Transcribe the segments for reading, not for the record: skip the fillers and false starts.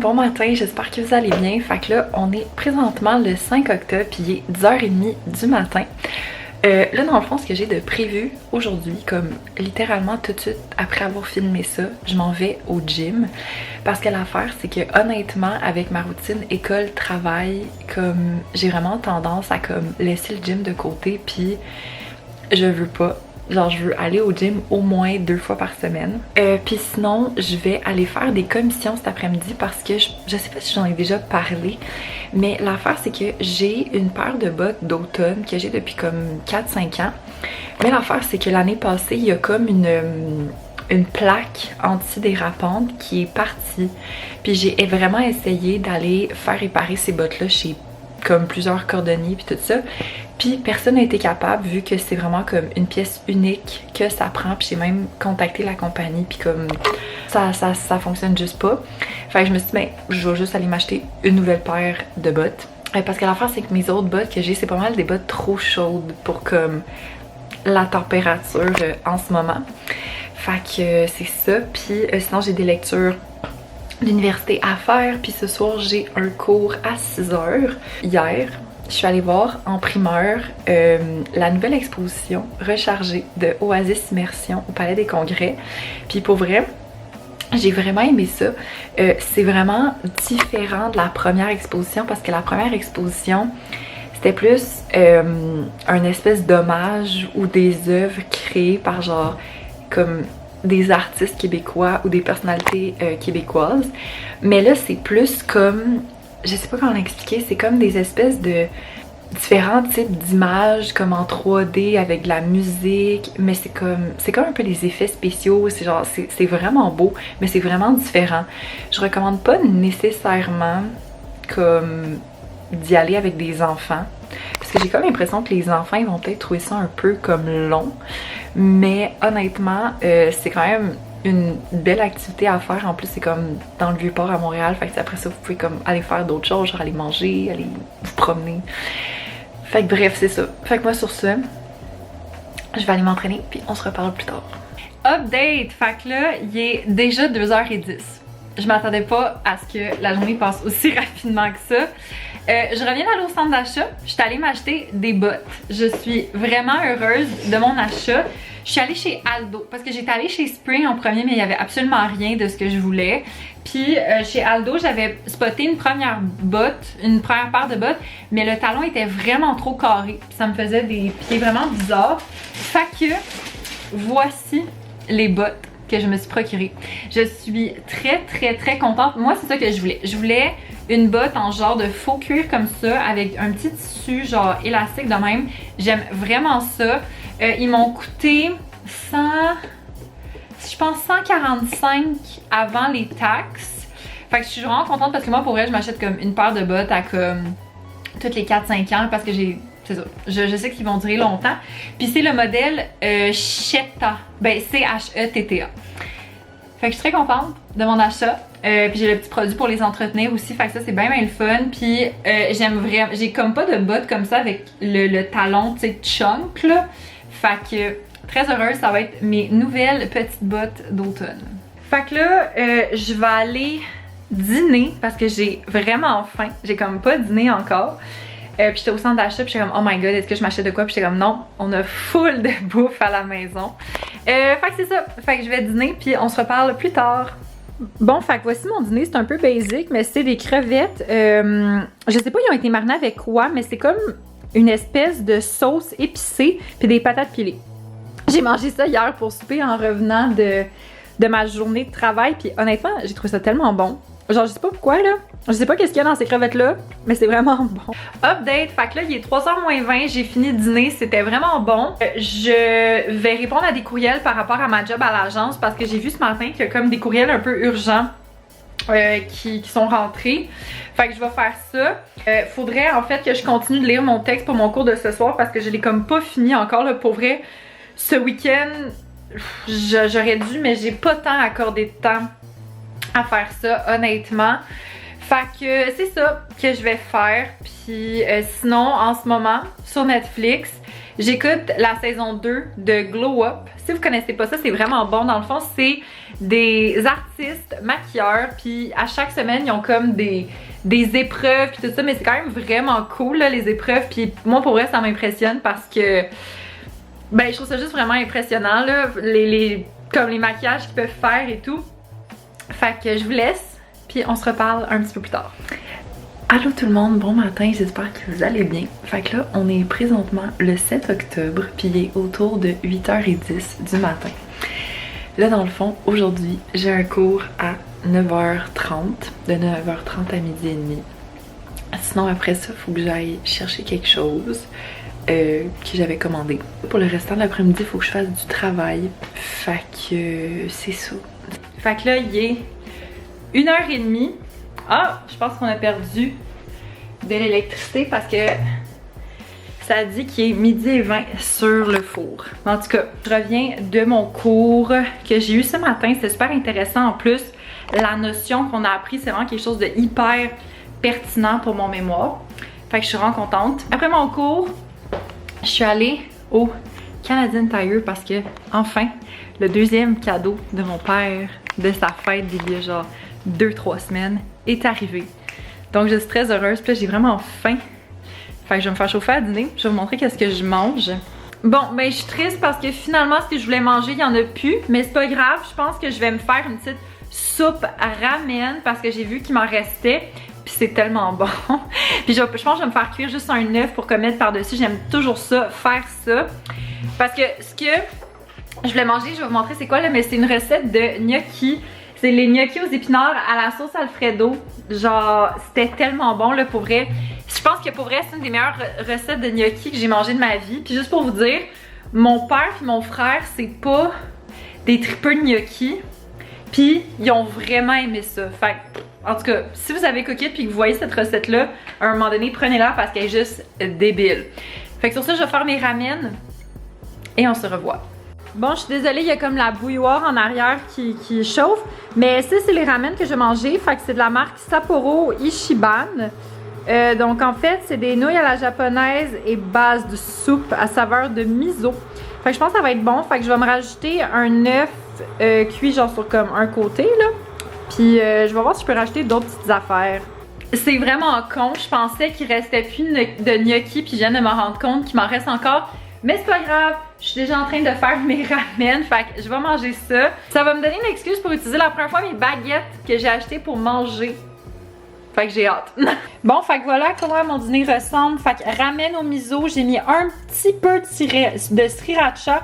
bon matin, j'espère que vous allez bien. Fait que là, on est présentement le 5 octobre, puis il est 10h30 du matin. Là, dans le fond, ce que j'ai de prévu aujourd'hui, comme littéralement tout de suite après avoir filmé ça, je m'en vais au gym. Parce que l'affaire, c'est que honnêtement, avec ma routine école-travail, comme j'ai vraiment tendance à comme laisser le gym de côté, puis je veux pas. Genre, je veux aller au gym au moins 2 fois par semaine. Puis sinon, je vais aller faire des commissions cet après-midi parce que je sais pas si j'en ai déjà parlé, mais l'affaire, c'est que j'ai une paire de bottes d'automne que j'ai depuis comme 4-5 ans. Mais l'affaire, c'est que l'année passée, il y a comme une plaque antidérapante qui est partie. Puis j'ai vraiment essayé d'aller faire réparer ces bottes-là chez comme plusieurs cordonniers puis tout ça. Puis personne n'a été capable vu que c'est vraiment comme une pièce unique que ça prend. Puis j'ai même contacté la compagnie puis comme ça fonctionne juste pas. Fait que je me suis dit ben je vais juste aller m'acheter une nouvelle paire de bottes. Parce que l'affaire c'est que mes autres bottes que j'ai c'est pas mal des bottes trop chaudes pour comme la température en ce moment. Fait que c'est ça. Puis sinon j'ai des lectures d'université à faire, puis ce soir j'ai un cours à 6h. Hier, je suis allée voir en primeur la nouvelle exposition rechargée de Oasis Immersion au Palais des Congrès. Puis pour vrai, j'ai vraiment aimé ça. C'est vraiment différent de la première exposition parce que la première exposition, c'était plus un espèce d'hommage ou des œuvres créées par genre comme des artistes québécois ou des personnalités québécoises. Mais là, c'est plus comme, je sais pas comment l'expliquer, c'est comme des espèces de différents types d'images comme en 3D avec de la musique, mais c'est comme un peu des effets spéciaux, c'est genre, c'est vraiment beau, mais c'est vraiment différent. Je recommande pas nécessairement comme d'y aller avec des enfants, parce que j'ai comme l'impression que les enfants ils vont peut-être trouver ça un peu comme long, mais honnêtement c'est quand même une belle activité à faire. En plus c'est comme dans le Vieux-Port à Montréal, fait que après ça vous pouvez comme aller faire d'autres choses, genre aller manger, aller vous promener. Fait que bref c'est ça. Fait que moi sur ce, je vais aller m'entraîner puis on se reparle plus tard. Update! Fait que là il est déjà 2h10. Je m'attendais pas à ce que la journée passe aussi rapidement que ça. Je reviens d'aller au centre d'achat. Je suis allée m'acheter des bottes. Je suis vraiment heureuse de mon achat. Je suis allée chez Aldo parce que j'étais allée chez Spring en premier, mais il n'y avait absolument rien de ce que je voulais. Puis chez Aldo, j'avais spoté une première paire de bottes, mais le talon était vraiment trop carré. Puis ça me faisait des pieds vraiment bizarres. Fait que voici les bottes que je me suis procurée. Je suis très contente. Moi, c'est ça que je voulais. Je voulais une botte en genre de faux cuir comme ça avec un petit tissu genre élastique de même. J'aime vraiment ça. Ils m'ont coûté 145 avant les taxes. Fait que je suis vraiment contente parce que moi pour vrai je m'achète comme une paire de bottes à comme toutes les 4-5 ans parce que j'ai... C'est ça. Je sais qu'ils vont durer longtemps. Puis c'est le modèle Chetta. Ben C-H-E-T-T-A. Fait que je suis très contente de mon achat. Puis j'ai le petit produit pour les entretenir aussi. Fait que ça c'est bien le fun. Puis j'aime vraiment... J'ai comme pas de bottes comme ça avec le talon, tu sais, chunk là. Fait que très heureuse, ça va être mes nouvelles petites bottes d'automne. Fait que là, je vais aller dîner parce que j'ai vraiment faim. J'ai comme pas dîné encore. Puis j'étais au centre d'achat puis j'étais comme oh my god, est-ce que je m'achète de quoi? Puis j'étais comme non, on a full de bouffe à la maison. Fait que c'est ça, fait que je vais dîner puis on se reparle plus tard. Bon, fait que voici mon dîner, c'est un peu basic, mais c'est des crevettes. Je sais pas ils ont été marinés avec quoi, mais c'est comme une espèce de sauce épicée puis des patates pilées. J'ai mangé ça hier pour souper en revenant de ma journée de travail puis honnêtement, j'ai trouvé ça tellement bon. Genre, je sais pas pourquoi, là. Je sais pas qu'est-ce qu'il y a dans ces crevettes-là, mais c'est vraiment bon. Update, fait que là, il est 3h moins 20, j'ai fini de dîner, c'était vraiment bon. Je vais répondre à des courriels par rapport à ma job à l'agence parce que j'ai vu ce matin qu'il y a comme des courriels un peu urgents qui sont rentrés. Fait que je vais faire ça. Faudrait en fait que je continue de lire mon texte pour mon cours de ce soir parce que je l'ai comme pas fini encore, là, pour vrai. Ce week-end, j'aurais dû, mais j'ai pas tant accordé de temps à faire ça, honnêtement. Fait que c'est ça que je vais faire. Puis sinon, en ce moment, sur Netflix, j'écoute la saison 2 de Glow Up. Si vous connaissez pas ça, c'est vraiment bon. Dans le fond, c'est des artistes maquilleurs, puis à chaque semaine, ils ont comme des épreuves puis tout ça, mais c'est quand même vraiment cool là, les épreuves. Puis moi, pour vrai, ça m'impressionne parce que ben, je trouve ça juste vraiment impressionnant là, comme les maquillages qu'ils peuvent faire et tout. Fait que je vous laisse, puis on se reparle un petit peu plus tard. Allô tout le monde, bon matin, j'espère que vous allez bien. Fait que là, on est présentement le 7 octobre, puis il est autour de 8h10 du matin. Là, dans le fond, aujourd'hui, j'ai un cours à 9h30, de 9h30 à midi et demi. Sinon, après ça, il faut que j'aille chercher quelque chose que j'avais commandé. Pour le restant de l'après-midi, il faut que je fasse du travail. Fait que c'est ça. Fait que là, il est 1h30. Ah, je pense qu'on a perdu de l'électricité parce que ça dit qu'il est midi et 20 sur le four. En tout cas, je reviens de mon cours que j'ai eu ce matin. C'était super intéressant. En plus, la notion qu'on a appris, c'est vraiment quelque chose de hyper pertinent pour mon mémoire. Fait que je suis vraiment contente. Après mon cours, je suis allée au Canadian Tire parce que, enfin, le deuxième cadeau de mon père de sa fête d'il y a genre 2-3 semaines est arrivé. Donc je suis très heureuse, puis là j'ai vraiment faim. Fait que je vais me faire chauffer à dîner, je vais vous montrer qu'est-ce que je mange. Bon, ben je suis triste parce que finalement ce que je voulais manger, il y en a plus, mais c'est pas grave, je pense que je vais me faire une petite soupe à ramen parce que j'ai vu qu'il m'en restait, puis c'est tellement bon. Puis je pense que je vais me faire cuire juste un œuf pour mettre par-dessus, j'aime toujours ça, faire ça. Parce que ce que je voulais manger, je vais vous montrer c'est quoi là, mais c'est une recette de gnocchi. C'est les gnocchis aux épinards à la sauce Alfredo. Genre, c'était tellement bon là pour vrai. Je pense que pour vrai, c'est une des meilleures recettes de gnocchis que j'ai mangé de ma vie. Puis juste pour vous dire, mon père et mon frère, c'est pas des tripeux de gnocchis. Puis ils ont vraiment aimé ça. Fait en tout cas, si vous avez coquette puis que vous voyez cette recette-là, à un moment donné, prenez-la parce qu'elle est juste débile. Fait que sur ça, je vais faire mes ramen et on se revoit. Bon, je suis désolée, il y a comme la bouilloire en arrière qui chauffe. Mais ça, c'est les ramen que je vais manger. Fait que c'est de la marque Sapporo Ichiban. Donc en fait, c'est des nouilles à la japonaise et base de soupe à saveur de miso. Fait que je pense que ça va être bon. Fait que je vais me rajouter un œuf cuit genre sur comme un côté là. Puis je vais voir si je peux rajouter d'autres petites affaires. C'est vraiment con. Je pensais qu'il restait plus de gnocchi puis je viens de me rendre compte qu'il m'en reste encore. Mais c'est pas grave, je suis déjà en train de faire mes ramen, fait que je vais manger ça. Ça va me donner une excuse pour utiliser la première fois mes baguettes que j'ai achetées pour manger. Fait que j'ai hâte. Bon, fait que voilà comment mon dîner ressemble. Fait que ramen au miso, j'ai mis un petit peu de sriracha,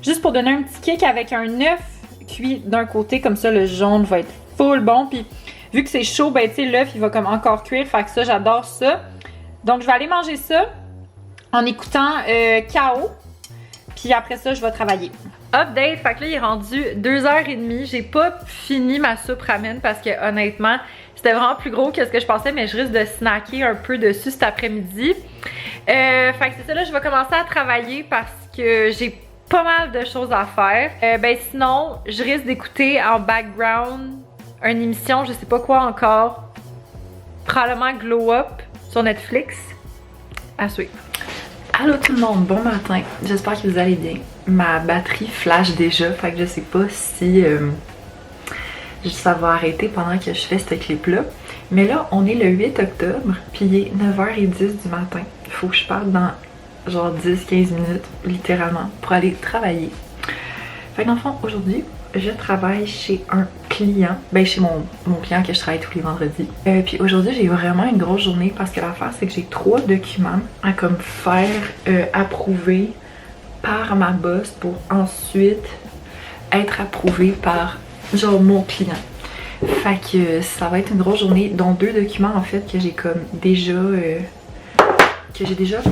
juste pour donner un petit kick avec un œuf cuit d'un côté, comme ça le jaune va être full bon. Puis vu que c'est chaud, ben tu sais l'œuf il va comme encore cuire, fait que ça j'adore ça. Donc je vais aller manger ça en écoutant KO, puis après ça, je vais travailler. Update, fait que là, il est rendu 2h30. J'ai pas fini ma soupe ramen parce que honnêtement, c'était vraiment plus gros que ce que je pensais, mais je risque de snacker un peu dessus cet après-midi. Fait que c'est ça, là, je vais commencer à travailler parce que j'ai pas mal de choses à faire. Ben sinon, je risque d'écouter en background une émission, je sais pas quoi encore, probablement Glow Up sur Netflix. À suivre. Allô tout le monde, bon matin, j'espère que vous allez bien. Ma batterie flash déjà, fait que je sais pas si ça va arrêter pendant que je fais ce clip-là. Mais là, on est le 8 octobre, puis il est 9h10 du matin. Il faut que je parte dans genre 10-15 minutes, littéralement, pour aller travailler. Fait que dans le fond, aujourd'hui, je travaille chez un client, ben chez mon client que je travaille tous les vendredis. Puis aujourd'hui j'ai eu vraiment une grosse journée parce que l'affaire c'est que j'ai 3 documents à comme faire approuver par ma boss pour ensuite être approuvé par genre mon client. Fait que ça va être une grosse journée, dont 2 documents en fait que j'ai comme déjà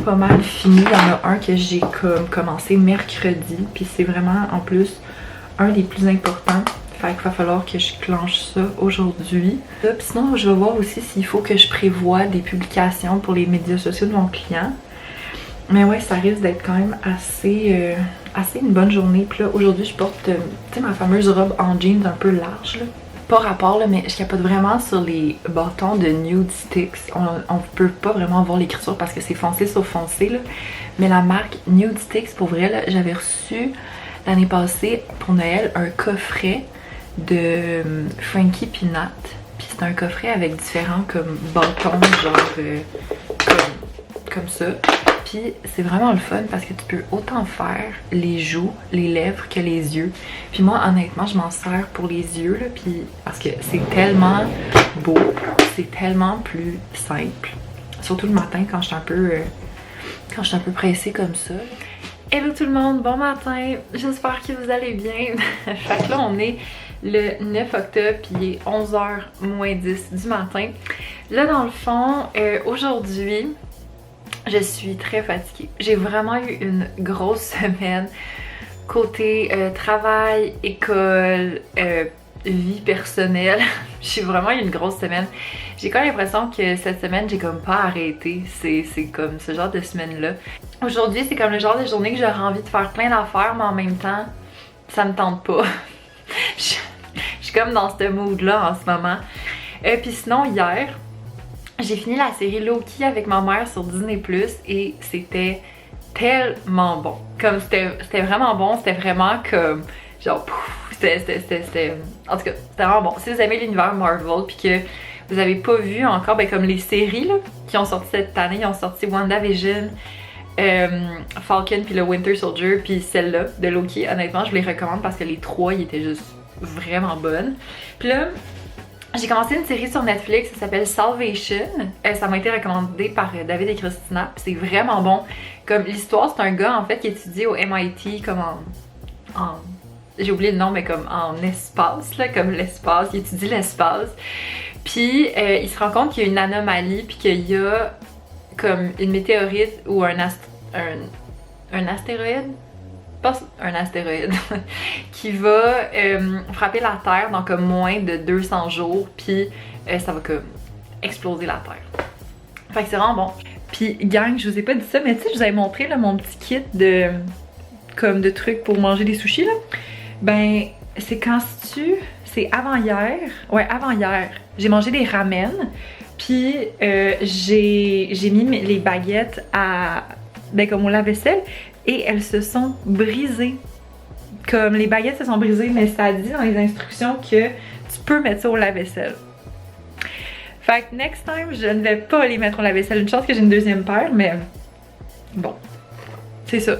pas mal fini. Il y en a un que j'ai comme commencé mercredi, puis c'est vraiment en plus un des plus importants. Fait qu'il va falloir que je clenche ça aujourd'hui. Sinon, je vais voir aussi s'il faut que je prévoie des publications pour les médias sociaux de mon client. Mais ouais, ça risque d'être quand même assez une bonne journée. Puis là, aujourd'hui, je porte ma fameuse robe en jeans un peu large, là. pas rapport là, mais je capote vraiment sur les bâtons de Nude Sticks. On peut pas vraiment voir l'écriture parce que c'est foncé sur foncé là. Mais la marque Nude Sticks, pour vrai là, j'avais reçu l'année passée pour Noël un coffret de Frankie Peanut. Puis c'est un coffret avec différents comme bâtons genre comme ça. Puis c'est vraiment le fun parce que tu peux autant faire les joues, les lèvres que les yeux. Puis moi honnêtement je m'en sers pour les yeux là, puis parce que c'est tellement beau, c'est tellement plus simple. Surtout le matin quand je suis un peu pressée comme ça. Hello tout le monde, bon matin, j'espère que vous allez bien. Fait que là on est le 9 octobre puis il est 11h moins 10 du matin. Là dans le fond, aujourd'hui, je suis très fatiguée. J'ai vraiment eu une grosse semaine côté travail, école, vie personnelle. J'ai vraiment eu une grosse semaine. J'ai comme l'impression que cette semaine, j'ai comme pas arrêté. C'est comme ce genre de semaine-là. Aujourd'hui, c'est comme le genre de journée que j'aurais envie de faire plein d'affaires, mais en même temps, ça me tente pas. Je suis comme dans ce mood-là en ce moment. Puis sinon, hier, j'ai fini la série Loki avec ma mère sur Disney+, et c'était tellement bon. Comme c'était vraiment bon, c'était vraiment comme genre c'était en tout cas, c'était vraiment bon. Si vous aimez l'univers Marvel puis que vous avez pas vu encore, ben comme les séries là, qui ont sorti cette année, ils ont sorti WandaVision, Falcon puis le Winter Soldier puis celle-là de Loki, honnêtement, je vous les recommande parce que les trois, ils étaient juste vraiment bonnes. Puis là, j'ai commencé une série sur Netflix, ça s'appelle Salvation. Ça m'a été recommandé par David et Christina, c'est vraiment bon. Comme l'histoire, c'est un gars en fait qui étudie au MIT comme en j'ai oublié le nom, mais comme en espace, là, comme l'espace, il étudie l'espace. Puis il se rend compte qu'il y a une anomalie, puis qu'il y a comme une météorite ou un astéroïde, pas un astéroïde, qui va frapper la Terre dans comme moins de 200 jours, puis ça va comme exploser la Terre. Fait que c'est vraiment bon. Puis gang, je vous ai pas dit ça, mais tu sais, je vous avais montré là, mon petit kit de trucs pour manger des sushis là. Ben, c'est c'est avant-hier. Ouais, avant-hier. J'ai mangé des ramen. Puis j'ai mis les baguettes comme au lave-vaisselle et elles se sont brisées. Comme les baguettes se sont brisées, mais ça dit dans les instructions que tu peux mettre ça au lave-vaisselle. Fait que next time, je ne vais pas les mettre au lave-vaisselle. Une chance que j'ai une deuxième paire, mais bon, c'est ça.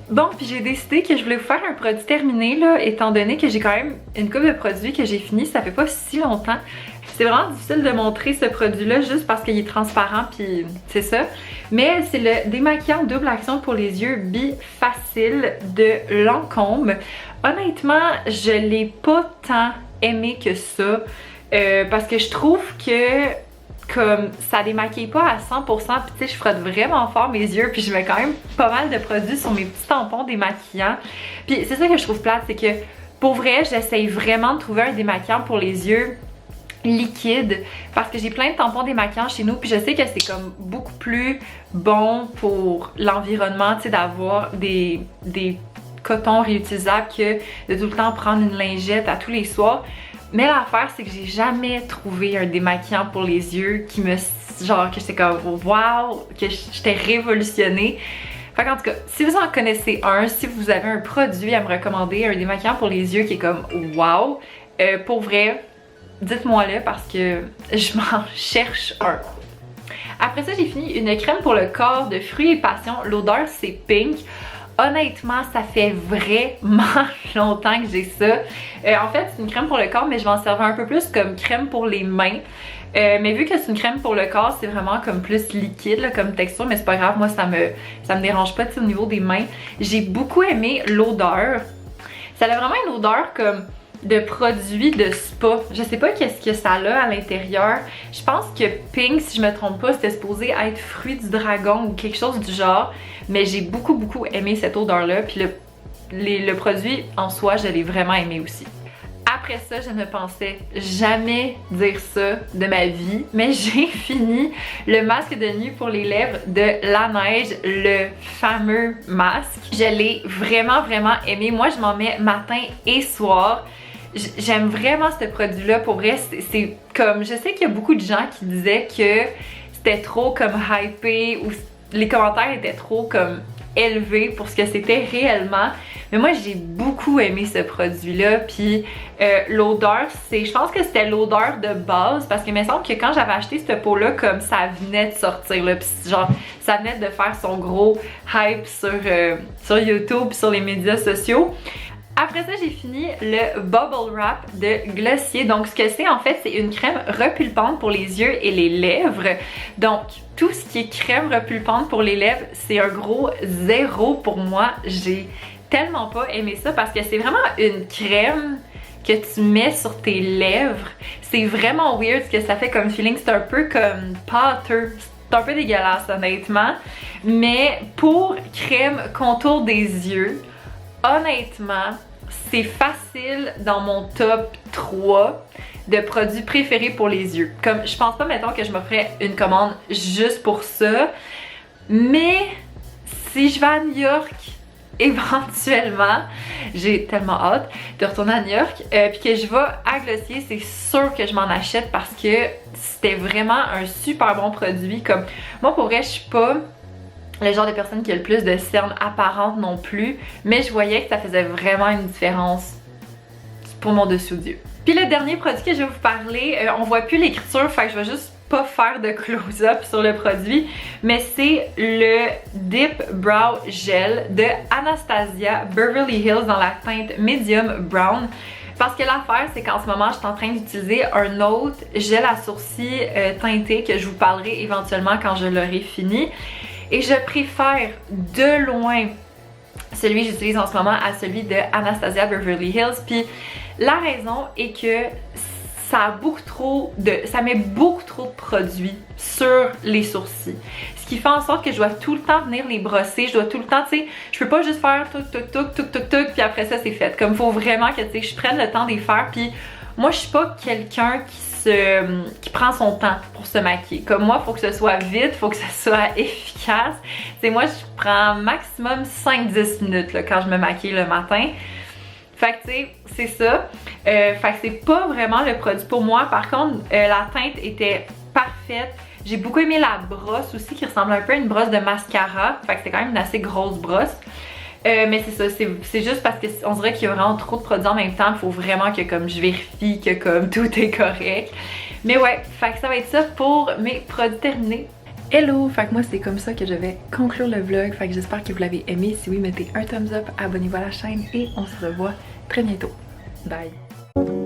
Bon, puis j'ai décidé que je voulais vous faire un produit terminé là, étant donné que j'ai quand même une couple de produits que j'ai fini, ça fait pas si longtemps. C'est vraiment difficile de montrer ce produit-là juste parce qu'il est transparent, puis c'est ça. Mais c'est le démaquillant double action pour les yeux Bi-Facile de Lancôme. Honnêtement, je l'ai pas tant aimé que ça, parce que je trouve que comme ça démaquille pas à 100%, puis tu sais, je frotte vraiment fort mes yeux, puis je mets quand même pas mal de produits sur mes petits tampons démaquillants. Puis c'est ça que je trouve plate, c'est que pour vrai, j'essaye vraiment de trouver un démaquillant pour les yeux liquide, parce que j'ai plein de tampons démaquillants chez nous, puis je sais que c'est comme beaucoup plus bon pour l'environnement, tu sais, d'avoir des cotons réutilisables que de tout le temps prendre une lingette à tous les soirs. Mais l'affaire, c'est que j'ai jamais trouvé un démaquillant pour les yeux qui me... genre que j'étais comme wow, que j'étais révolutionnée. Fait qu'en tout cas, si vous en connaissez un, si vous avez un produit à me recommander, un démaquillant pour les yeux qui est comme wow, pour vrai, dites-moi-le parce que je m'en cherche un. Après ça, j'ai fini une crème pour le corps de Fruits et Passion. L'odeur, c'est pink. Honnêtement, ça fait vraiment longtemps que j'ai ça. En fait, c'est une crème pour le corps, mais je vais en servir un peu plus comme crème pour les mains. Mais vu que c'est une crème pour le corps, c'est vraiment comme plus liquide là, comme texture, mais c'est pas grave, moi ça me dérange pas au niveau des mains. J'ai beaucoup aimé l'odeur. Ça a vraiment une odeur comme de produits de spa. Je sais pas qu'est-ce que ça a à l'intérieur. Je pense que pink, si je me trompe pas, c'était supposé être fruit du dragon ou quelque chose du genre. Mais j'ai beaucoup aimé cette odeur-là. Puis le produit en soi, je l'ai vraiment aimé aussi. Après ça, je ne pensais jamais dire ça de ma vie, mais j'ai fini le masque de nuit pour les lèvres de Laneige, le fameux masque. Je l'ai vraiment aimé. Moi, je m'en mets matin et soir. J'aime vraiment ce produit-là. Pour vrai, c'est comme... Je sais qu'il y a beaucoup de gens qui disaient que c'était trop comme hypé ou les commentaires étaient trop comme élevés pour ce que c'était réellement. Mais moi, j'ai beaucoup aimé ce produit-là. Puis l'odeur, je pense que c'était l'odeur de base parce qu'il me semble que quand j'avais acheté cette peau-là, comme ça venait de sortir, là, puis genre, ça venait de faire son gros hype sur YouTube, sur les médias sociaux. Après ça, j'ai fini le Bubble Wrap de Glossier. Donc, ce que c'est, en fait, c'est une crème repulpante pour les yeux et les lèvres. Donc, tout ce qui est crème repulpante pour les lèvres, c'est un gros 0 pour moi. J'ai tellement pas aimé ça parce que c'est vraiment une crème que tu mets sur tes lèvres. C'est vraiment weird ce que ça fait comme feeling. C'est un peu comme pâteux. C'est un peu dégueulasse, honnêtement. Mais pour crème contour des yeux, honnêtement, c'est facile dans mon top 3 de produits préférés pour les yeux. Comme, je pense pas, mettons, que je me ferais une commande juste pour ça. Mais si je vais à New York, éventuellement, j'ai tellement hâte de retourner à New York, puis que je vais à Glossier, c'est sûr que je m'en achète parce que c'était vraiment un super bon produit. Comme, moi, pour vrai, je suis pas le genre de personne qui a le plus de cernes apparentes non plus, mais je voyais que ça faisait vraiment une différence pour mon dessous d'yeux. Puis le dernier produit que je vais vous parler, on voit plus l'écriture, fait que je vais juste pas faire de close-up sur le produit, mais c'est le Dip Brow Gel de Anastasia Beverly Hills dans la teinte Medium Brown. Parce que l'affaire, c'est qu'en ce moment, je suis en train d'utiliser un autre gel à sourcils teinté que je vous parlerai éventuellement quand je l'aurai fini. Et je préfère de loin celui que j'utilise en ce moment à celui de Anastasia Beverly Hills. Puis la raison est que ça met beaucoup trop de produits sur les sourcils. Ce qui fait en sorte que je dois tout le temps venir les brosser. Je dois tout le temps, tu sais, je peux pas juste faire tuc, puis après ça c'est fait. Comme faut vraiment que, tu sais, je prenne le temps de les faire. Puis moi, je suis pas quelqu'un qui prend son temps pour se maquiller. Comme moi, faut que ce soit vite, faut que ce soit efficace. Tu sais, moi, je prends maximum 5-10 minutes là, quand je me maquille le matin. Fait que, tu sais, c'est ça. Fait que c'est pas vraiment le produit pour moi. Par contre, la teinte était parfaite. J'ai beaucoup aimé la brosse aussi, qui ressemble un peu à une brosse de mascara. Fait que c'était quand même une assez grosse brosse. Mais c'est ça, c'est juste parce qu'on dirait qu'il y a vraiment trop de produits en même temps. Il faut vraiment que comme je vérifie que comme tout est correct. Mais ouais, fait que ça va être ça pour mes produits terminés. Hello! Fait que moi c'est comme ça que je vais conclure le vlog. Fait que j'espère que vous l'avez aimé. Si oui, mettez un thumbs up, abonnez-vous à la chaîne et on se revoit très bientôt. Bye!